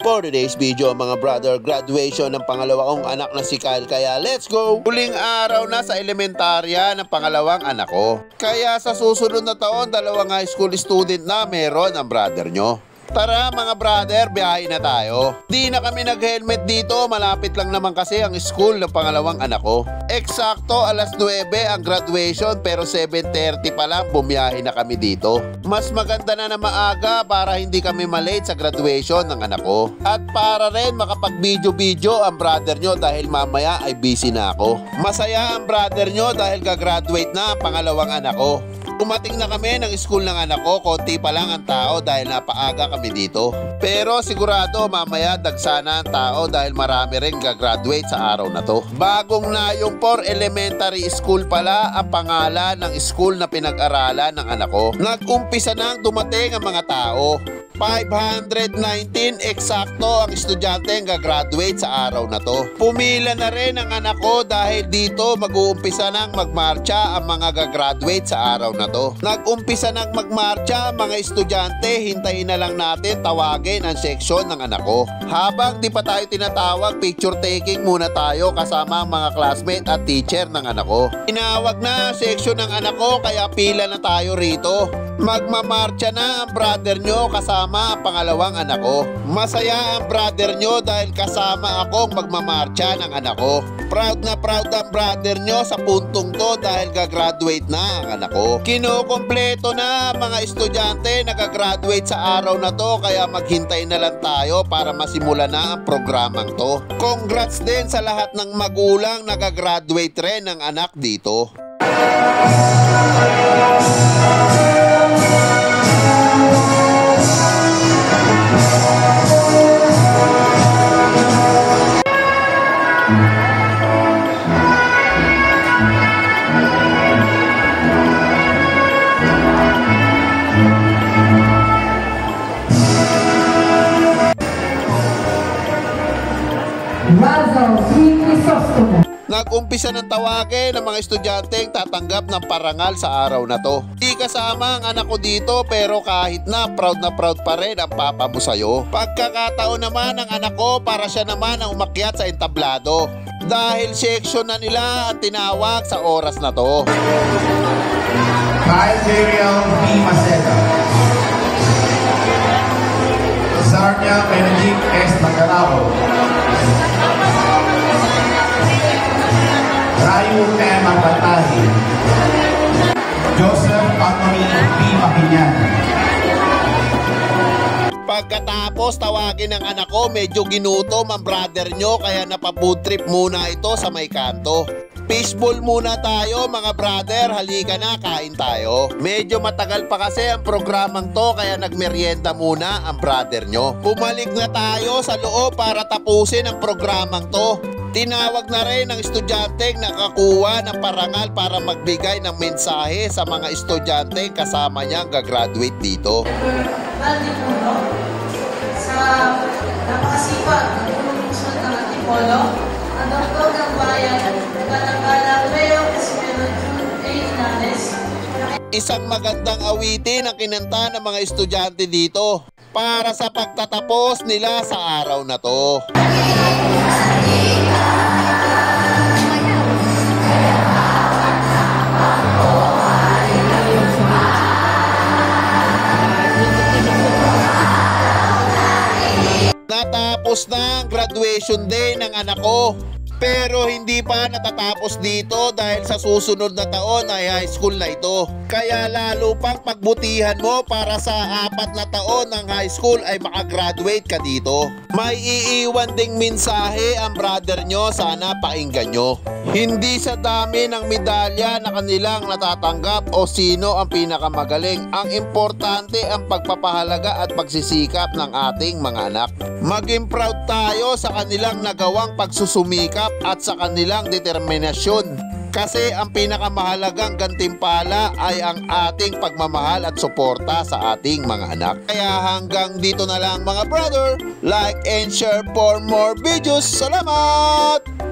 For today's video mga brother, graduation ng pangalawa kong anak na si Kyle, kaya let's go! Huling araw na sa elementarya ng pangalawang anak ko. Kaya sa susunod na taon, dalawang high school student na meron ang brother nyo. Tara mga brother, biyahe na tayo. Di na kami nag-helmet dito, malapit lang naman kasi ang school ng pangalawang anak ko. Eksakto alas 9 ang graduation pero 7:30 pa lang bumiyahe na kami dito. Mas maganda na maaga para hindi kami malate sa graduation ng anak ko. At para rin makapag-video ang brother nyo dahil mamaya ay busy na ako. Masaya ang brother nyo dahil gagraduate na ang pangalawang anak ko. Umating na kami ng school ng anak ko, konti pa lang ang tao dahil napaaga kami dito. Pero sigurado mamaya dagsana ang tao dahil marami rin gagraduate sa araw na to. Bagong na yung 4 elementary school pala ang pangalan ng school na pinag-aralan ng anak ko. Nag-umpisa nang dumating ang mga tao. 519 eksakto ang estudyante ang gagraduate sa araw na to. Pumila na rin ang anak ko dahil dito mag-uumpisa nang magmarcha ang mga gagraduate sa araw na to. Nag-umpisa nang magmarcha ang mga estudyante, hintayin na lang natin tawagin ang section ng anak ko. Habang di pa tayo tinatawag, picture taking muna tayo kasama ang mga classmate at teacher ng anak ko. Tinawag na ang section ng anak ko kaya pila na tayo rito. Magmamarcha na ang brother nyo kasama ang pangalawang anak ko. Masaya ang brother nyo dahil kasama akong magmamarcha ng anak ko. Proud na proud ang brother nyo sa puntong to dahil gagraduate na ang anak ko. Kinukumpleto na mga estudyante na gagraduate sa araw na to kaya maghintay na lang tayo para masimula na ang programang to. Congrats din sa lahat ng magulang na gagraduate rin ng anak dito. Nag-umpisa ng tawagin ng mga estudyanteng tatanggap ng parangal sa araw na to. Di kasama ang anak ko dito pero kahit na proud pa rin ang papa mo sa'yo. Pagkakataon naman ng anak ko para siya naman ang umakyat sa entablado. Dahil section na nila ang tinawag sa oras na to. Kyle Dariel B. Maceda, Zarnia Benedict S. Magalao, Rayu M. Abatahi, Joseph Anthony B. Mahinyan. Pagkatapos tawagin ng anak ko, medyo ginutom ang brother nyo kaya napafood trip muna ito sa may kanto. Fishball muna tayo mga brother, halika na, kain tayo. Medyo matagal pa kasi ang programang to kaya nagmerienda muna ang brother nyo. Pumalik na tayo sa loob para tapusin ang programang to. Tinawag na rin ng estudyanteng nakakuha ng parangal para magbigay ng mensahe sa mga estudyanteng kasama niyang gagraduate dito. Sa napakasipag na tulong-usod ng ating polo, ang doktor ng bayan, Nagkatanggalang Leo Casimiro June A. Hernandez. Isang magandang awitin ang kinanta ng mga estudyante dito para sa pagtatapos nila sa araw na to. Natapos na ang graduation day ng anak ko. Pero hindi pa natatapos dito dahil sa susunod na taon ay high school na ito. Kaya lalo pang pagbutihan mo para sa 4 na taon ng high school ay makagraduate ka dito. May iiwan ding mensahe ang brother nyo, sana painggan nyo. Hindi sa dami ng medalya na kanilang natatanggap o sino ang pinakamagaling. Ang importante ang pagpapahalaga at pagsisikap ng ating mga anak. Maging proud tayo sa kanilang nagawang pagsusumikap at sa kanilang determinasyon. Kasi ang pinakamahalagang gantimpala ay ang ating pagmamahal at suporta sa ating mga anak. Kaya hanggang dito na lang mga brother. Like and share for more videos. Salamat!